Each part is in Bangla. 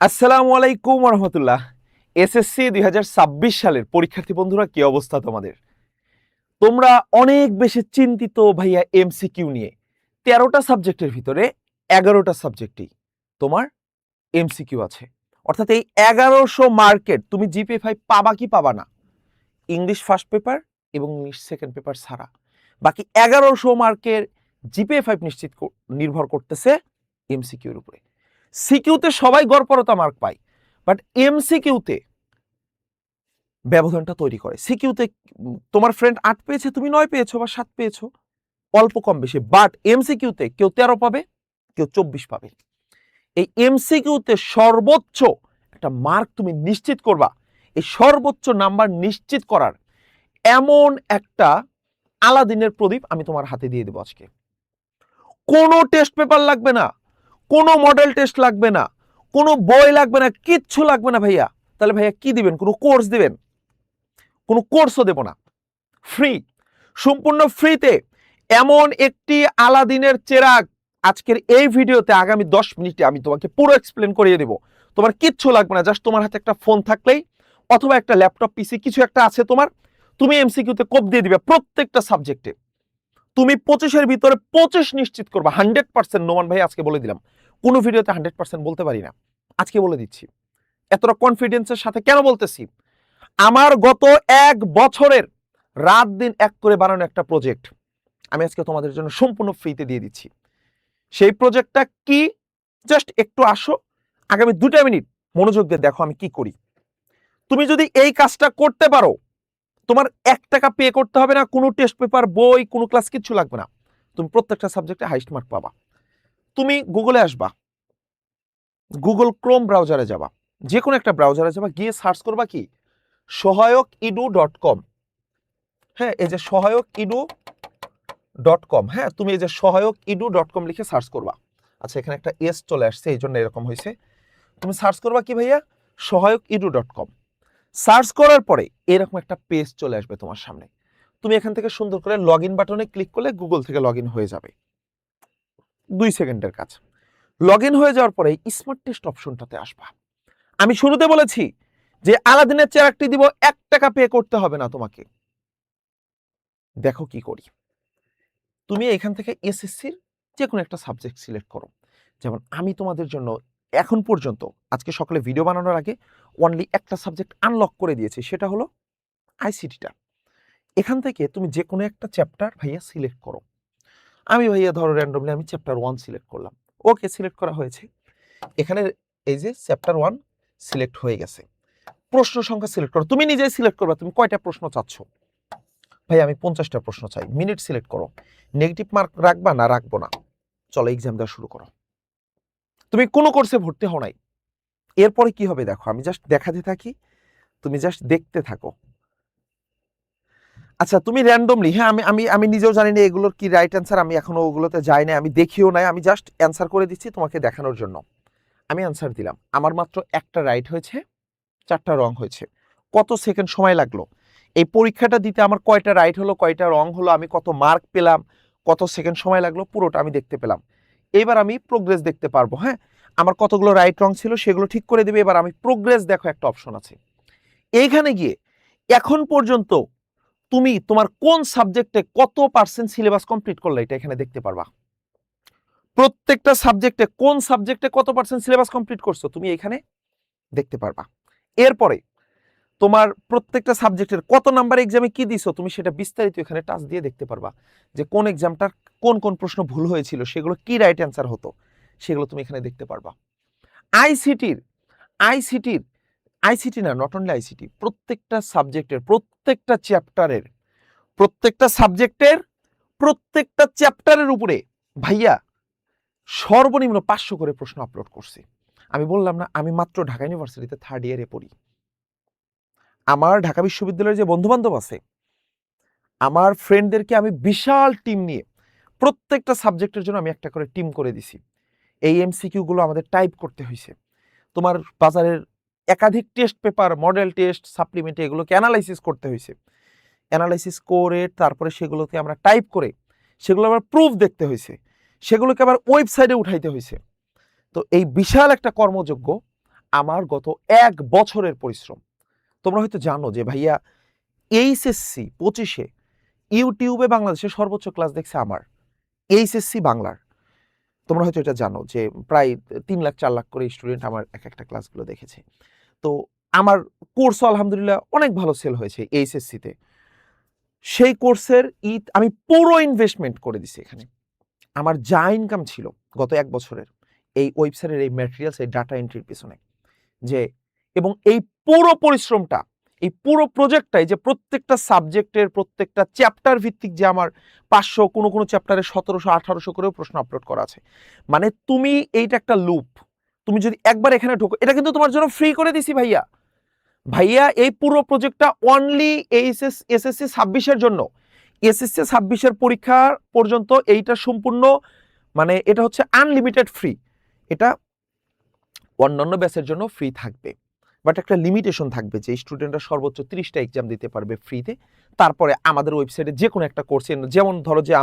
আসসালামু আলাইকুম রহমতুল্লাহ। এসএসসি ২০২৬ সালের পরীক্ষার্থী বন্ধুরা, কি অবস্থা তোমাদের? তোমরা অনেক বেশি চিন্তিত ভাইয়া এমসিকিউ নিয়ে। ১৩টা সাবজেক্টের ভিতরে ১১টা সাবজেক্টেই তোমার এমসিকিউ আছে। অর্থাৎ এই ১১০০ মার্কের তুমি জিপিএ ৫ পাবা কি পাবা না, ইংলিশ ফার্স্ট পেপার এবং ইংলিশ সেকেন্ড পেপার ছাড়া বাকি ১১০০ মার্কের জিপিএ ৫ নির্ভর করতেছে এমসিকিউর উপরে। সিকিউতে সবাই গড়পড়তা মার্ক পায়, বাট এমসিকিউতে ব্যবধানটা তৈরি করে। সিকিউতে তোমার ফ্রেন্ড ৮ পেয়েছে, তুমি ৯ পেয়েছো বা ৭ পেয়েছো, অল্প কম বেশি। বাট এমসিকিউতে কেউ ১৩ পাবে, কেউ ২৪ পাবে। এই এমসিকিউতে সর্বোচ্চ একটা মার্ক তুমি নিশ্চিত করবা। এই সর্বোচ্চ নাম্বার নিশ্চিত করার এমন একটা আলাদিনের প্রদীপ আমি তোমার হাতে দিয়ে দেবো আজকে। কোনো টেস্ট পেপার লাগবে না, কোনো মডেল টেস্ট লাগবে না, কোনো বই লাগবে না, কিচ্ছু লাগবে না ভাইয়া। তাহলে ভাইয়া কি দিবেন? কোনো কোর্স দিবেন? কোনো কোর্সও দেব না, ফ্রি, সম্পূর্ণ ফ্রিতে এমন একটি আলাদিনের চেরাগ আজকের এই ভিডিওতে আগামী 10 মিনিটে আমি তোমাকে পুরো এক্সপ্লেন করিয়ে দেব। তোমার কিচ্ছু লাগবে না, জাস্ট তোমার হাতে একটা ফোন থাকলেই অথবা একটা ল্যাপটপ পিসি কিছু একটা আছে তোমার, তুমি এমসিকিউতে কোপ দিয়ে দিবে প্রত্যেকটা সাবজেক্টে। তুমি 25-এর ভিতরে 25 নিশ্চিত করবা 100%। নোমান ভাই আজকে বলে দিলাম, কোনো ভিডিওতে 100% বলতে পারি না, আজকে বলে দিচ্ছি। এতটা কনফিডেন্সের সাথে কেন বলতেছি? আমার গত 1 বছরের রাত দিন এক করে বানানো একটা প্রজেক্ট আমি আজকে তোমাদের জন্য সম্পূর্ণ ফ্রিতে দিয়ে দিচ্ছি। সেই প্রজেক্টটা কি? জাস্ট একটু আসো, আগামী 2টা মিনিট মনোযোগ দিয়ে দেখো আমি কি করি। তুমি যদি এই কাজটা করতে পারো, তোমার 1 টাকা পে করতে হবে না, কোনো টেস্ট পেপার, বই, কোনো ক্লাস কিচ্ছু লাগবে না। তুমি প্রত্যেকটা সাবজেক্টে হাইস্ট মার্ক পাবা। তুমি গুগলে আসবা, গুগল ক্রোম ব্রাউজারে যাবা, যে কোনো একটা ব্রাউজারে যাবা, গিয়ে সার্চ করবা কি সহায়ক-edu.com। হ্যাঁ, এই যে সহায়ক-edu.com, হ্যাঁ, তুমি এই যে সহায়ক-edu.com লিখে সার্চ করবা। আচ্ছা, এখানে একটা এস চলে আসছে, এই জন্য এরকম হয়েছে। তুমি সার্চ করবা কি ভাইয়া? সহায়ক-edu.com। সার্চ করার পরে এরকম একটা পেজ চলে আসবে তোমার সামনে। তুমি এখান থেকে সুন্দর করে লগ ইন বাটনে ক্লিক করলে গুগল থেকে লগ ইন হয়ে যাবে, 2 সেকেন্ডের কাজ। লগ ইন হয়ে যাওয়ার পরে স্মার্ট টেস্ট অপশনটাতে আসবা। আমি শুরুতে বলেছি যে আলাদিনের চেরাগটি দিব, 1 টাকা পে করতে হবে না তোমাকে। দেখো কি করি। তুমি এখান থেকে এসএসসির যে কোনো একটা সাবজেক্ট সিলেক্ট করো। যেমন আমি তোমাদের জন্য এখন পর্যন্ত আজকে সকালে ভিডিও বানানোর আগে অনলি একটা সাবজেক্ট আনলক করে দিয়েছি, সেটা হলো আইসিটিটা। এখান থেকে তুমি যে কোনো একটা চ্যাপ্টার ভাইয়া সিলেক্ট করো। আমি ভাইয়া ধরো র্যান্ডমলি আমি চ্যাপ্টার 1 সিলেক্ট করলাম। ওকে, সিলেক্ট করা হয়েছে। এখানে এই যে চ্যাপ্টার 1 সিলেক্ট হয়ে গেছে। প্রশ্ন সংখ্যা সিলেক্ট করো, তুমি নিজেই সিলেক্ট করবে তুমি কয়টা প্রশ্ন চাচ্ছ। ভাই আমি 50টা প্রশ্ন চাই। মিনিট সিলেক্ট করো, নেগেটিভ মার্ক রাখবা না রাখবো না, চলো এক্সাম দেওয়া শুরু করো। তুমি কোনো কোর্সে ভর্তি হও নাই, এরপরে কি হবে দেখো, আমি জাস্ট দেখাতে থাকি, তুমি জাস্ট দেখতে থাকো। আচ্ছা, তুমি র্যান্ডমলি, হ্যাঁ, আমি আমি আমি নিজেও জানি না এগুলোর কি রাইট অ্যান্সার, আমি এখনো ওগুলোতে যাই না, আমি দেখিও নাই, আমি জাস্ট অ্যান্সার করে দিচ্ছি তোমাকে দেখানোর জন্য। আমি অ্যান্সার দিলাম, আমার মাত্র একটা রাইট হয়েছে, 4টা রং হয়েছে। কত সেকেন্ড সময় লাগলো এই পরীক্ষাটা দিতে? আমার কয়টা রাইট হলো, কয়টা রং হলো, আমি কত মার্ক পেলাম, কত সেকেন্ড সময় লাগলো, পুরোটা আমি দেখতে পেলাম। এবার আমি প্রোগ্রেস দেখতে পারবো। হ্যাঁ, আমার কতগুলো রাইট রং ছিল সেগুলো ঠিক করে দেবে। এবার আমি প্রোগ্রেস দেখো, একটা অপশন আছে এইখানে গিয়ে এখন পর্যন্ত তুমি তোমার কোন সাবজেক্টে কত পার্সেন্ট সিলেবাস কমপ্লিট করলে এটা এখানে দেখতে পারবা। প্রত্যেকটা সাবজেক্টে কোন সাবজেক্টে কত পার্সেন্ট সিলেবাস কমপ্লিট করছো তুমি এখানে দেখতে পারবা। এরপরে তোমার প্রত্যেকটা সাবজেক্টের কত নাম্বার এক্সামে কি দিছো তুমি সেটা বিস্তারিত এখানে টাচ দিয়ে দেখতে পারবা, যে কোন এক্সামটার কোন কোন প্রশ্ন ভুল হয়েছিল, সেগুলো কি রাইট অ্যান্সার হতো, সেগুলো তুমি এখানে দেখতে পারবা। আইসিটির আইসিটির আইসিটি না, নট অনলি আইসিটি, প্রত্যেকটা সাবজেক্টের প্রত্যেকটা চ্যাপ্টারের প্রত্যেকটা সাবজেক্টের প্রত্যেকটা চ্যাপ্টারের উপরে ভাইয়া সর্বনিম্ন 500 করে প্রশ্ন আপলোড করছি। আমি বললাম না, আমি মাত্র ঢাকা ইউনিভার্সিটিতে 3rd ইয়ারে পড়ি। আমার ঢাকা বিশ্ববিদ্যালয়ের যে বন্ধু বান্ধব আছে, আমার ফ্রেন্ডদেরকে আমি বিশাল টিম নিয়ে প্রত্যেকটা সাবজেক্টের জন্য আমি একটা করে টিম করে দিছি। এই এমসিকিউ গুলো আমাদের টাইপ করতে হয়েছে। তোমার বাজারের একাধিক test paper, model test, supplement, এগুলোকে অ্যানালাইসিস করতে হয়েছে। অ্যানালাইসিস করে তারপরে সেগুলোকে আমরা টাইপ করে সেগুলো আবার প্রুফ দেখতে হয়েছে, সেগুলোকে আবার ওয়েবসাইটে উঠাইতে হয়েছে। তো এই বিশাল একটা কর্মযজ্ঞ আমার গত 1 বছরের পরিশ্রম। তোমরা হয়তো জানো যে ভাইয়া এইচএসসি 25-এ ইউটিউবে বাংলাদেশের সর্বোচ্চ ক্লাস দেখছে আমার। এইচএসসি বাংলার। তোমরা হয়তো এটা জানো যে প্রায় 3 লাখ 4 লাখ করে স্টুডেন্ট আমার একটা ক্লাসগুলো দেখেছে। তো আমার কোর্সও আলহামদুলিল্লাহ অনেক ভালো সেল হয়েছে এইচএসসিতে। সেই কোর্সের আমি পুরো ইনভেস্টমেন্ট করে দিছি এখানে। আমার যা ইনকাম ছিল গত 1 বছরের এই ওয়েবসাইটের এই ম্যাটেরিয়ালস, এই ডাটা এন্ট্রির পেছনে যে এবং এই পুরো পরিশ্রমটা, এই পুরো প্রজেক্টটাই যে প্রত্যেকটা সাবজেক্টের প্রত্যেকটা চ্যাপ্টার ভিত্তিক যে আমার 500 কোনো চ্যাপ্টারে 1700-1800 করেও প্রশ্ন আপলোড করা আছে। মানে তুমি এইটা একটা লুপ। তুমি যদি একবার এখানে ঢোকো, এটা কিন্তু তোমার জন্য ফ্রি করে দিছি ভাইয়া। ভাইয়া এই পুরো প্রজেক্টটা অনলি এসএসসি 26-এর জন্য। এসএসসি 26-এর পরীক্ষা পর্যন্ত এইটা সম্পূর্ণ মানে এটা হচ্ছে আনলিমিটেড ফ্রি। এটা অন্যান্য ব্যাচের জন্য ফ্রি থাকবে, বাট একটা লিমিটেশন থাকবে যে স্টুডেন্টরা সর্বোচ্চ 30টা এক্সাম দিতে পারবে ফ্রিতে। তারপরে আমাদের ওয়েবসাইটে যে কোনো একটা কোর্সে, যেমন ধরো যে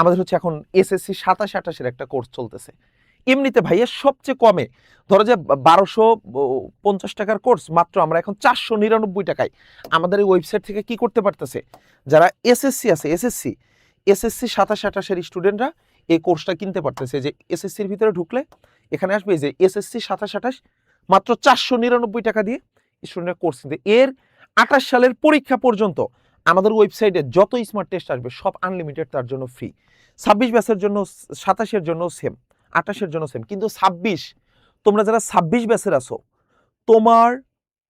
আমাদের হচ্ছে এখন এসএসসি 27-28-এর একটা কোর্স চলতেছে। এমনিতে ভাইয়া সবচেয়ে কমে ধরো যে 1250 টাকার কোর্স মাত্র আমরা এখন 499 টাকায় আমাদের এই ওয়েবসাইট থেকে কি করতে পারতেছে, যারা এসএসসি আছে এসএসসি 27-28-এর স্টুডেন্টরা এই কোর্সটা কিনতে পারতেছে। যে এসএসসির ভিতরে ঢুকলে এখানে আসবে যে এসএসসি 27-28 মাত্র 499 টাকা দিয়ে স্টুডেন্টরা কোর্স কিনতে। এর 28 সালের পরীক্ষা পর্যন্ত আমাদের ওয়েবসাইটে যত স্মার্ট টেস্ট আসবে সব আনলিমিটেড, তার জন্য ফ্রি। 26 ব্যাচের জন্য, 27-এর জন্য সেম, 28-এর জন্য সেম। কিন্তু 26, তোমরা যারা 26 ব্যাচের আছো, তোমার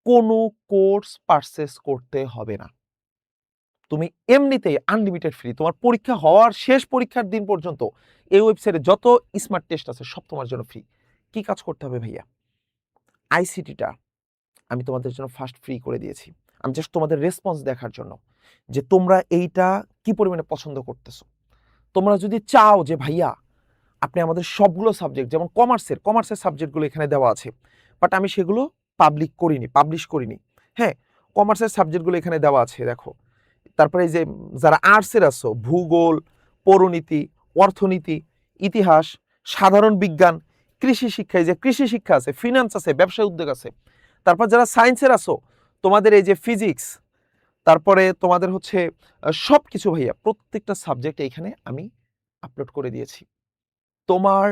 কোনো কোর্স পারচেস করতে হবে না। তুমি এমনিতেই আনলিমিটেড ফ্রি। তোমার পরীক্ষা হওয়ার শেষ পরীক্ষার দিন পর্যন্ত এই ওয়েবসাইটে যত স্মার্ট টেস্ট আছে সব তোমার জন্য ফ্রি। কি কাজ করতে হবে ভাইয়া? আইসিটিটা আমি তোমাদের জন্য ফার্স্ট ফ্রি করে দিয়েছি। আমি জাস্ট তোমাদের রেসপন্স দেখার জন্য যে তোমরা এইটা কি পরিমাণে পছন্দ করতেছো। তোমরা যদি চাও যে ভাইয়া আপনি আমাদের সবগুলো সাবজেক্ট, যেমন কমার্সের সাবজেক্টগুলো এখানে দেওয়া আছে, বাট আমি সেগুলো পাবলিশ করিনি। হ্যাঁ, কমার্সের সাবজেক্টগুলো এখানে দেওয়া আছে, দেখো। তারপরে এই যে যারা আর্টসের আছো, ভূগোল, পৌরনীতি, অর্থনীতি, ইতিহাস, সাধারণ বিজ্ঞান, কৃষি শিক্ষা, এই যে কৃষি শিক্ষা আছে, ফিনান্স আছে, ব্যবসা উদ্যোগ আছে। তারপর যারা সায়েন্সের আছো, তোমাদের এই যে ফিজিক্স, তারপরে তোমাদের হচ্ছে সব কিছু ভাইয়া প্রত্যেকটা সাবজেক্ট এইখানে আমি আপলোড করে দিয়েছি। তোমার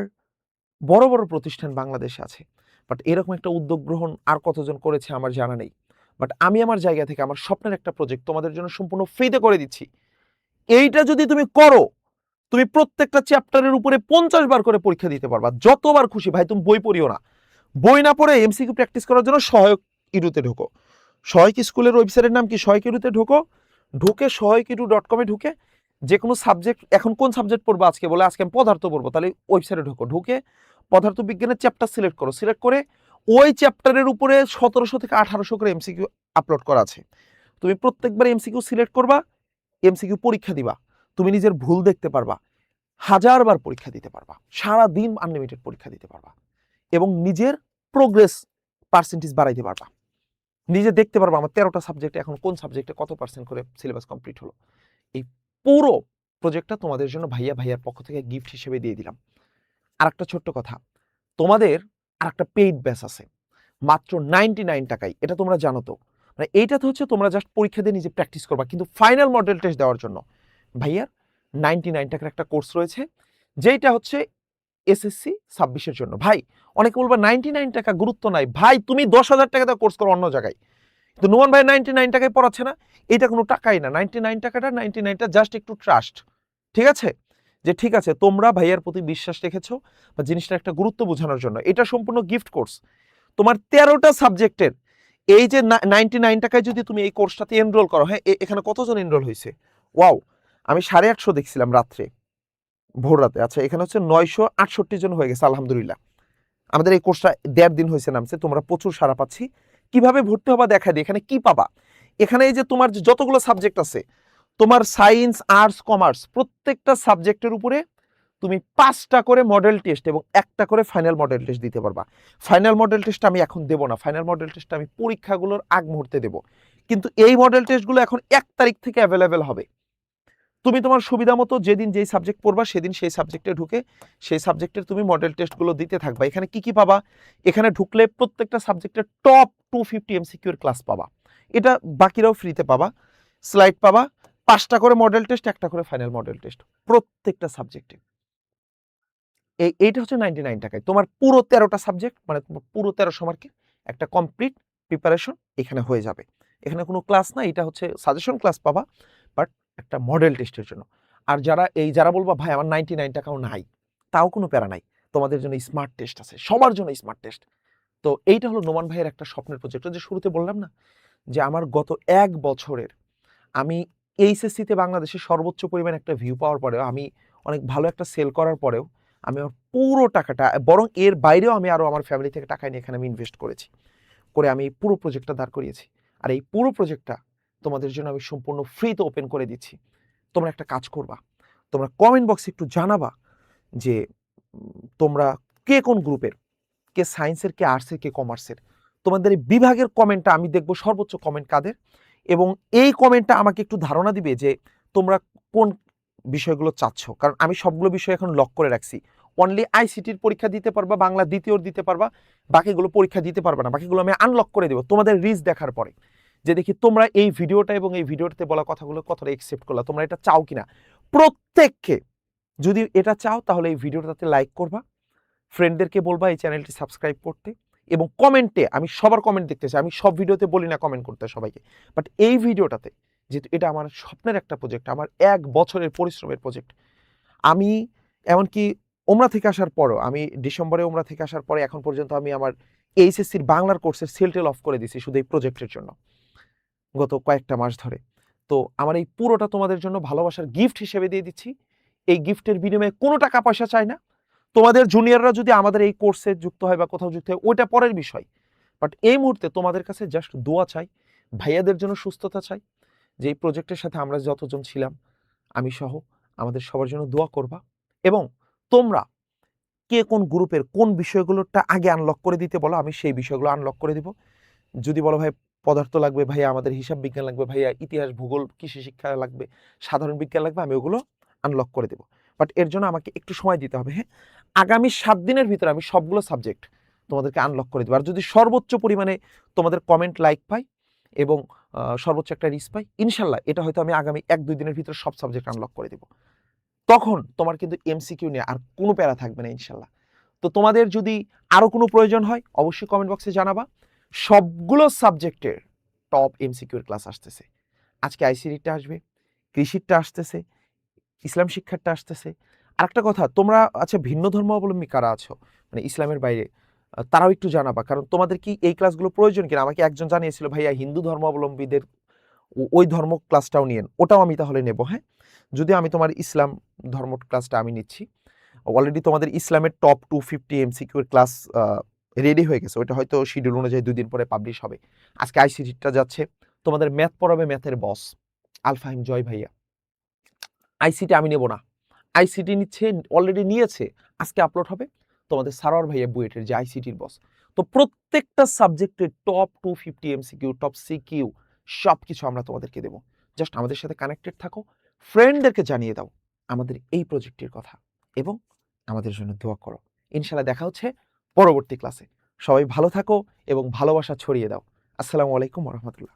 বড় বড় প্রতিষ্ঠান বাংলাদেশে আছে, বাট এরকম একটা উদ্যোগ গ্রহণ আর কতজন করেছে আমার জানা নেই। বাট আমি আমার জায়গা থেকে আমার স্বপ্নের একটা প্রজেক্ট তোমাদের জন্য সম্পূর্ণ ফ্রিতে করে দিচ্ছি। এইটা যদি তুমি করো, তুমি প্রত্যেকটা চ্যাপ্টারের উপরে 50 বার করে পরীক্ষা দিতে পারবা, যতবার খুশি। ভাই তুমি বই পড়িও না, বই না পড়ে এমসিকিউ প্র্যাকটিস করার জন্য সহায়ক ইডুতে ঢোকো। সহায়ক স্কুলের ওয়েবসাইটের নাম কি, সহায়ক ইডুতে ঢুকে সহায়কিডু.com-এ ঢুকে যে কোনো সাবজেক্ট, এখন কোন সাবজেক্ট পড়বো আজকে, বলে আজকে আমি পদার্থ পড়বো, তাহলে ওয়েবসাইটে ঢুকে পদার্থ বিজ্ঞানের চ্যাপ্টার সিলেক্ট করে ওই চ্যাপ্টারের উপরে 1700 থেকে 1800 করে এমসিকিউ আপলোড করা আছে। তুমি প্রত্যেকবার এমসিকিউ সিলেক্ট করবা, এমসিকিউ পরীক্ষা দিবা, তুমি নিজের ভুল দেখতে পারবা, 1000 বার পরীক্ষা দিতে পারবা, সারা দিন আনলিমিটেড পরীক্ষা দিতে পারবা এবং নিজের প্রোগ্রেস পার্সেন্টেজ বাড়াইতে পারবা। নিজে দেখতে পারবা আমার 13টা সাবজেক্টে এখন কোন সাবজেক্টে কত পার্সেন্ট করে সিলেবাস কমপ্লিট হলো। এই পুরো প্রজেক্টটা তোমাদের জন্য ভাইয়ার পক্ষ থেকে গিফট হিসেবে দিয়ে দিলাম। আর একটা ছোট্ট কথা, তোমাদের আর একটা পেইড ব্যাচ আছে মাত্র 99 টাকায়। এটা তোমরা জানো তো, মানে এইটা তো হচ্ছে তোমরা জাস্ট পরীক্ষা দিয়ে নিজে প্র্যাকটিস করবা, কিন্তু ফাইনাল মডেল টেস্ট দেওয়ার জন্য ভাইয়ার 99 টাকার একটা কোর্স রয়েছে, যেটা হচ্ছে এসএসসি 26-এর জন্য। ভাই অনেকে বলবা 99 টাকা গুরুত্ব নাই, ভাই তুমি 10,000 টাকা দিয়ে কোর্স করো অন্য জায়গায়, কিন্তু নোমান ভাই 99 টাকায় পড়াচ্ছে না। এটা কোনো টাকাই না, 99 টাকাটা 99টা জাস্ট একটু ট্রাস্ট। ঠিক আছে, যে ঠিক আছে তোমরা ভাইয়ার প্রতি বিশ্বাস রেখেছো বা জিনিসটা একটা গুরুত্ব বোঝানোর জন্য। এটা সম্পূর্ণ গিফট কোর্স। তোমার 13টা সাবজেক্টের এই যে 99 টাকায় যদি তুমি এই কোর্সটাতে এনরোল করো, হ্যাঁ এখানে কতজন এনরোল হয়েছে? ওয়াও, আমি 850 দেখছিলাম রাত্রে, ভোর রাতে। আচ্ছা, এখানে হচ্ছে 968 জন হয়ে গেছে আলহামদুলিল্লাহ। আমাদের এই কোর্সটা 1.5 দিন হয়েছে নামছে, তোমরা প্রচুর সাড়া পাচ্ছি। কিভাবে ভর্তি হবা দেখা দিই। এখানে কি পাবা, এখানে এই যে তোমার যতগুলো সাবজেক্ট আছে, তোমার সায়েন্স, আর্টস, কমার্স, প্রত্যেকটা সাবজেক্টের উপরে তুমি 5টা করে মডেল টেস্ট এবং 1টা করে ফাইনাল মডেল টেস্ট দিতে পারবা। ফাইনাল মডেল টেস্ট আমি এখন দেবো না, ফাইনাল মডেল টেস্ট আমি পরীক্ষাগুলোর আগ মুহূর্তে দেবো, কিন্তু এই মডেল টেস্টগুলো এখন 1 তারিখ থেকে অ্যাভেলেবেল হবে। তুমি তোমার সুবিধা মতো যেদিন যেই সাবজেক্ট পড়বা সেদিন সেই সাবজেক্টে ঢুকে সেই সাবজেক্টের তুমি মডেল টেস্টগুলো দিতে থাকবা। এখানে কি কি পাবা? এখানে ঢুকলে প্রত্যেকটা সাবজেক্টের টপ 250 এমসিকিউর ক্লাস পাবা। এটা বাকিরাও ফ্রিতে পাবা। স্লাইড পাবা, 5টা করে মডেল টেস্ট, 1টা করে ফাইনাল মডেল টেস্ট প্রত্যেকটা সাবজেক্টে। এইটা হচ্ছে 99 টাকায় তোমার পুরো 13টা সাবজেক্ট, মানে পুরো 1300 মার্কের একটা কমপ্লিট প্রিপারেশন এখানে হয়ে যাবে। এখানে কোনো ক্লাস না, এটা হচ্ছে সাজেশন ক্লাস পাবা, বাট একটা মডেল টেস্টের জন্য। আর যারা বলবা ভাই আমার 99 টাকাও নাই, তাও কোনো প্যারা নাই, তোমাদের জন্য স্মার্ট টেস্ট আছে, সবার জন্য স্মার্ট টেস্ট। তো এইটা হলো নোমান ভাইয়ের একটা স্বপ্নের প্রজেক্ট। যে শুরুতে বললাম না যে আমার গত 1 বছরের আমি এইচএসসিতে বাংলাদেশের সর্বোচ্চ পরিমাণ একটা ভিউ পাওয়ার পরেও, আমি অনেক ভালো একটা সেল করার পরেও আমি আমার পুরো টাকাটা, বরং এর বাইরেও আমি আরও আমার ফ্যামিলি থেকে টাকা নিয়ে এখানে আমি ইনভেস্ট করেছি, করে আমি পুরো প্রজেক্টটা দাঁড় করিয়েছি। আর এই পুরো প্রজেক্টটা তোমাদের জন্য আমি সম্পূর্ণ ফ্রিতে ওপেন করে দিচ্ছি। তোমরা একটা কাজ করবা, তোমরা কমেন্ট বক্সে একটু জানাবা যে তোমরা কে কোন গ্রুপের, কে সায়েন্সের, কে আর্টসের, কে কমার্সের। তোমাদের এই বিভাগের কমেন্টটা আমি দেখব সর্বোচ্চ কমেন্ট কাদের, এবং এই কমেন্টটা আমাকে একটু ধারণা দিবে যে তোমরা কোন বিষয়গুলো চাচ্ছ। কারণ আমি সবগুলো বিষয় এখন লক করে রাখছি। অনলি আইসিটির পরীক্ষা দিতে পারবা, বাংলা দ্বিতীয়র দিতে পারবা, বাকিগুলো পরীক্ষা দিতে পারবা না, বাকিগুলো আমি আনলক করে দেবো তোমাদের রিচ দেখার পরে, যে দেখি তোমরা এই ভিডিওটা এবং এই ভিডিওটাতে বলা কথাগুলো কতটা একসেপ্ট করলা, তোমরা এটা চাও কিনা। প্রত্যেককে যদি এটা চাও তাহলে এই ভিডিওটাতে লাইক করবা, ফ্রেন্ডদেরকে বলবা এই চ্যানেলটি সাবস্ক্রাইব করতে, এবং কমেন্টে আমি সবার কমেন্ট দেখতে চাই। আমি সব ভিডিওতে বলি না কমেন্ট করতে সবাইকে, বাট এই ভিডিওটাতে, যেহেতু এটা আমার স্বপ্নের একটা প্রজেক্ট, আমার 1 বছরের পরিশ্রমের প্রজেক্ট, আমি এমনকি ওমরা থেকে আসার পরও, আমি ডিসেম্বরে ওমরা থেকে আসার পরে এখন পর্যন্ত আমি আমার এইচএসসির বাংলার কোর্সের সেলটেল অফ করে দিছি শুধু এই প্রজেক্টের জন্য গত কয়েকটা মাস ধরে। তো আমার এই পুরোটা তোমাদের জন্য ভালোবাসার গিফট হিসেবে দিয়ে দিচ্ছি। এই গিফটের বিনিময়ে কোনো টাকা পয়সা চাই না। তোমাদের জুনিয়ররা যদি আমাদের এই কোর্সে যুক্ত হয় বা কোথাও যুক্ত হয় ওইটা পরের বিষয়, বাট এই মুহূর্তে তোমাদের কাছে জাস্ট দোয়া চাই, ভাইয়াদের জন্য সুস্থতা চাই, যে এই প্রজেক্টের সাথে আমরা যতজন ছিলাম, আমি সহ, আমাদের সবার জন্য দোয়া করবা। এবং তোমরা কে কোন গ্রুপের কোন বিষয়গুলোটা আগে আনলক করে দিতে বলো, আমি সেই বিষয়গুলো আনলক করে দিব। যদি বলো ভাই পদার্থ লাগবে, ভাইয়া আমাদের হিসাব বিজ্ঞান লাগবে, ভাইয়া ইতিহাস ভূগোল কৃষি শিক্ষা লাগবে, সাধারণ বিজ্ঞান লাগবে, আমি ওগুলো আনলক করে দেবো। বাট এর জন্য আমাকে একটু সময় দিতে হবে। হ্যাঁ, আগামী 7 দিনের ভিতরে আমি সবগুলো সাবজেক্ট তোমাদেরকে আনলক করে দেবো। আর যদি সর্বোচ্চ পরিমাণে তোমাদের কমেন্ট লাইক পাই এবং সর্বোচ্চ একটা রিচ পাই, ইনশাল্লাহ এটা হয়তো আমি আগামী 1-2 দিনের ভিতরে সব সাবজেক্ট আনলক করে দেবো। তখন তোমার কিন্তু এমসিকিউ নিয়ে আর কোনো প্যারা থাকবে না ইনশাল্লাহ। তো তোমাদের যদি আরো কোনো প্রয়োজন হয় অবশ্যই কমেন্ট বক্সে জানাবা। সবগুলো সাবজেক্টের টপ এমসিকিউর ক্লাস আসতেছে। আজকে আইসিটিটা আসবে, কৃষিরটা আসতেছে, ইসলাম শিক্ষারটা আসতেছে। আরেকটা কথা, তোমরা আচ্ছা ভিন্ন ধর্মাবলম্বী কারা আছো, মানে ইসলামের বাইরে, তারাও একটু জানাবা। কারণ তোমাদের কি এই ক্লাসগুলো প্রয়োজন কিনা। আমাকে একজন জানিয়েছিল ভাইয়া হিন্দু ধর্মাবলম্বীদের ওই ধর্ম ক্লাসটাও নিয়েন, ওটাও আমি তাহলে নেব। হ্যাঁ, যদিও আমি তোমার ইসলাম ধর্ম ক্লাসটা আমি নিচ্ছি। অলরেডি তোমাদের ইসলামের টপ 250 এমসিকিউর ক্লাস রেডি হয়ে গেছে, ওইটা হয়তো শিডিউল অনুযায়ী 2 দিন পরে পাবলিশ হবে। আজকে আইসিটিটা যাচ্ছে, তোমাদের ম্যাথ পড়াবে ম্যাথের বস আলফাহিম জয় ভাইয়া। আইসিটি আমি নেব না, আইসিটি নিচ্ছে, অলরেডি নিয়েছে, আজকে আপলোড হবে। তোমাদের সারোয়ার ভাইয়া বুয়েটের যে আইসিটির বস। তো প্রত্যেকটা সাবজেক্টের টপ 250 এমসিকিউ, টপ সিকিউ সব কিছু আমরা তোমাদেরকে দেবো। জাস্ট আমাদের সাথে কানেক্টেড থাকো, ফ্রেন্ডদেরকে জানিয়ে দাও আমাদের এই প্রজেক্টের কথা, এবং আমাদের জন্য দোয়া করো। ইনশাল্লাহ দেখা হচ্ছে পরবর্তী ক্লাসে। সবাই ভালো থাকো এবং ভালোবাসা ছড়িয়ে দাও। আসসালামু আলাইকুম ওয়া রাহমাতুল্লাহ।